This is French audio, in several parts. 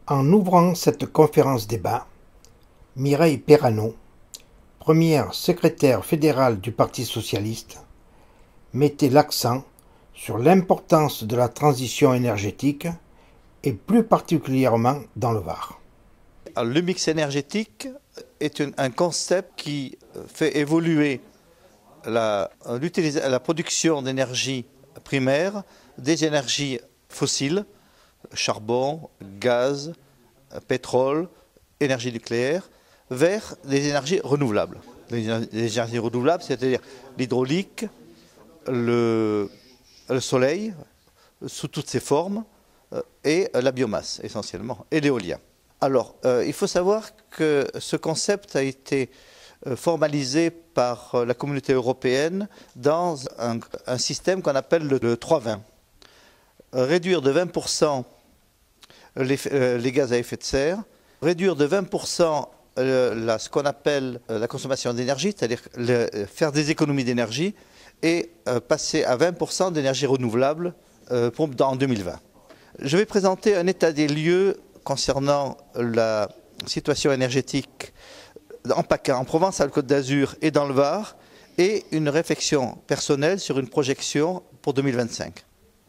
En ouvrant cette conférence débat, Mireille Perrano, première secrétaire fédérale du Parti socialiste, mettait l'accent sur l'importance de la transition énergétique et plus particulièrement dans le Var. Le mix énergétique est un concept qui fait évoluer la production d'énergie primaire des énergies fossiles, charbon, gaz, pétrole, énergie nucléaire, vers des énergies renouvelables. Les énergies renouvelables, c'est-à-dire l'hydraulique, le soleil, sous toutes ses formes, et la biomasse essentiellement, et l'éolien. Alors, il faut savoir que ce concept a été formalisé par la communauté européenne dans un système qu'on appelle le 3-20. Réduire de 20% les gaz à effet de serre, réduire de 20% ce qu'on appelle la consommation d'énergie, c'est-à-dire faire des économies d'énergie, et passer à 20% d'énergie renouvelable en 2020. Je vais présenter un état des lieux concernant la situation énergétique en PACA, en Provence-Alpes-Côte d'Azur et dans le Var, et une réflexion personnelle sur une projection pour 2025.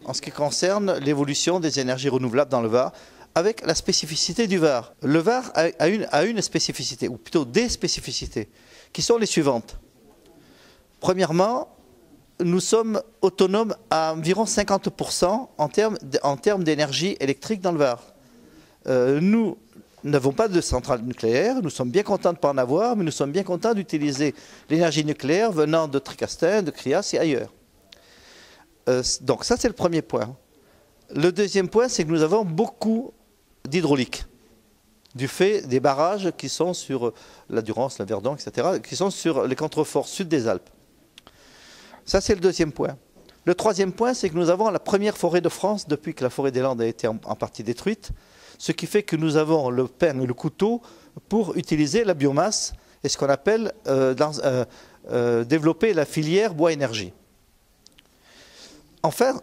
En ce qui concerne l'évolution des énergies renouvelables dans le Var, avec la spécificité du Var. Le Var a une spécificité, ou plutôt des spécificités, qui sont les suivantes. Premièrement, nous sommes autonomes à environ 50% en termes d'énergie électrique dans le Var. Nous n'avons pas de centrale nucléaire, nous sommes bien contents de ne pas en avoir, mais nous sommes bien contents d'utiliser l'énergie nucléaire venant de Tricastin, de Crias et ailleurs. Donc ça, c'est le premier point. Le deuxième point, c'est que nous avons beaucoup d'hydraulique, du fait des barrages qui sont sur la Durance, la Verdon, etc., qui sont sur les contreforts sud des Alpes. Ça, c'est le deuxième point. Le troisième point, c'est que nous avons la première forêt de France depuis que la forêt des Landes a été en partie détruite, ce qui fait que nous avons le peigne et le couteau pour utiliser la biomasse et ce qu'on appelle développer la filière bois-énergie. Enfin,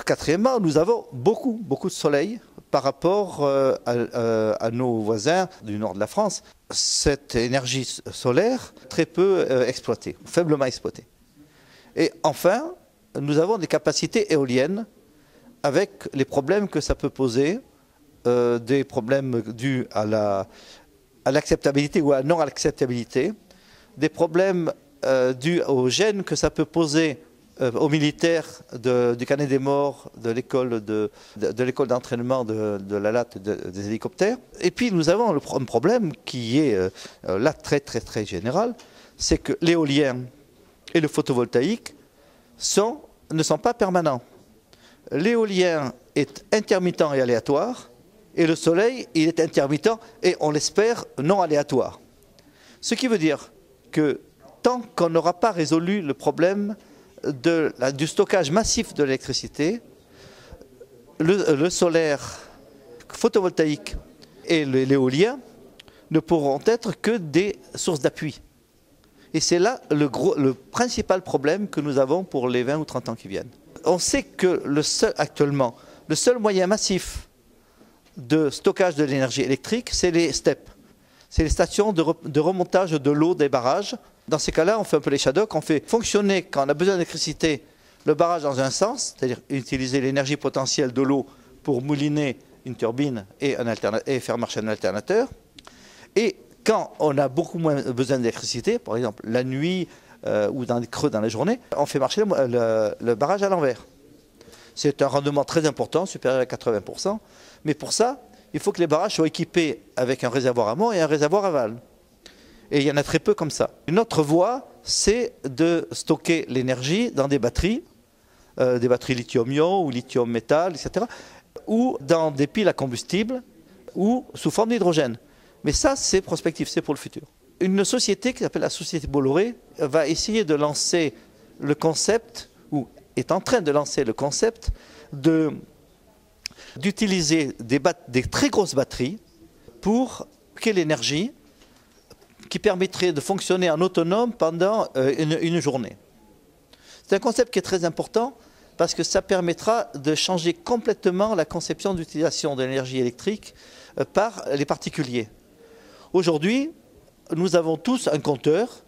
quatrièmement, nous avons beaucoup de soleil par rapport à nos voisins du nord de la France. Cette énergie solaire, très peu exploitée, faiblement exploitée. Et enfin, nous avons des capacités éoliennes avec les problèmes que ça peut poser, des problèmes dus à l'acceptabilité ou à la non-acceptabilité, des problèmes dus aux gènes que ça peut poser aux militaires du Canet des Morts, de l'école d'entraînement de la latte des hélicoptères. Et puis nous avons un problème qui est là très général, c'est que l'éolien et le photovoltaïque ne sont pas permanents. L'éolien est intermittent et aléatoire, et le soleil, il est intermittent et, on l'espère, non aléatoire. Ce qui veut dire que tant qu'on n'aura pas résolu le problème du stockage massif de l'électricité, le solaire photovoltaïque et l'éolien ne pourront être que des sources d'appui. Et c'est là le principal problème que nous avons pour les 20 ou 30 ans qui viennent. On sait que actuellement, le seul moyen massif de stockage de l'énergie électrique, c'est les STEP. C'est les stations de remontage de l'eau des barrages. Dans ces cas-là, on fait un peu les shadocks, on fait fonctionner, quand on a besoin d'électricité, le barrage dans un sens, c'est-à-dire utiliser l'énergie potentielle de l'eau pour mouliner une turbine et faire marcher un alternateur. Et quand on a beaucoup moins besoin d'électricité, par exemple la nuit ou dans les creux dans la journée, on fait marcher le barrage à l'envers. C'est un rendement très important, supérieur à 80%. Mais pour ça, il faut que les barrages soient équipés avec un réservoir amont et un réservoir aval. Et il y en a très peu comme ça. Une autre voie, c'est de stocker l'énergie dans des batteries lithium-ion ou lithium-métal, etc., ou dans des piles à combustible, ou sous forme d'hydrogène. Mais ça, c'est prospectif, c'est pour le futur. Une société qui s'appelle la Société Bolloré va essayer de lancer le concept, ou est en train de lancer le concept, d'utiliser des très grosses batteries pour stocker l'énergie qui permettrait de fonctionner en autonome pendant une journée. C'est un concept qui est très important parce que ça permettra de changer complètement la conception d'utilisation de l'énergie électrique par les particuliers. Aujourd'hui, nous avons tous un compteur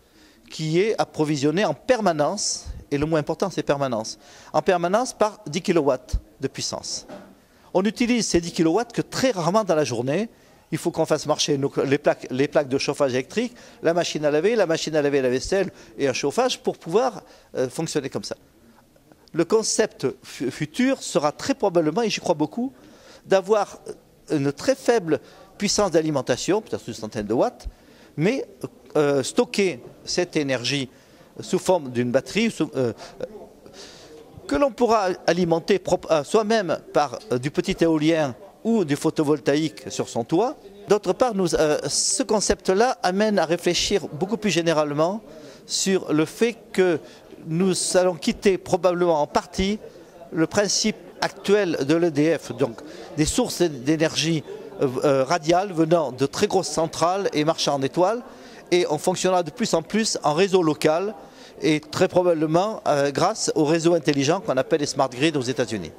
qui est approvisionné en permanence, et le mot important c'est permanence, en permanence par 10 kW de puissance. On utilise ces 10 kW que très rarement dans la journée. Il faut qu'on fasse marcher les plaques de chauffage électrique, la machine à laver la vaisselle et un chauffage pour pouvoir fonctionner comme ça. Le concept futur sera très probablement, et j'y crois beaucoup, d'avoir une très faible puissance d'alimentation, peut-être une centaine de watts, mais stocker cette énergie sous forme d'une batterie que l'on pourra alimenter soi-même par du petit éolien ou du photovoltaïque sur son toit. D'autre part, ce concept-là amène à réfléchir beaucoup plus généralement sur le fait que nous allons quitter probablement en partie le principe actuel de l'EDF, donc des sources d'énergie radiales venant de très grosses centrales et marchant en étoiles, et on fonctionnera de plus en plus en réseau local et très probablement grâce aux réseaux intelligents qu'on appelle les smart grids aux États-Unis.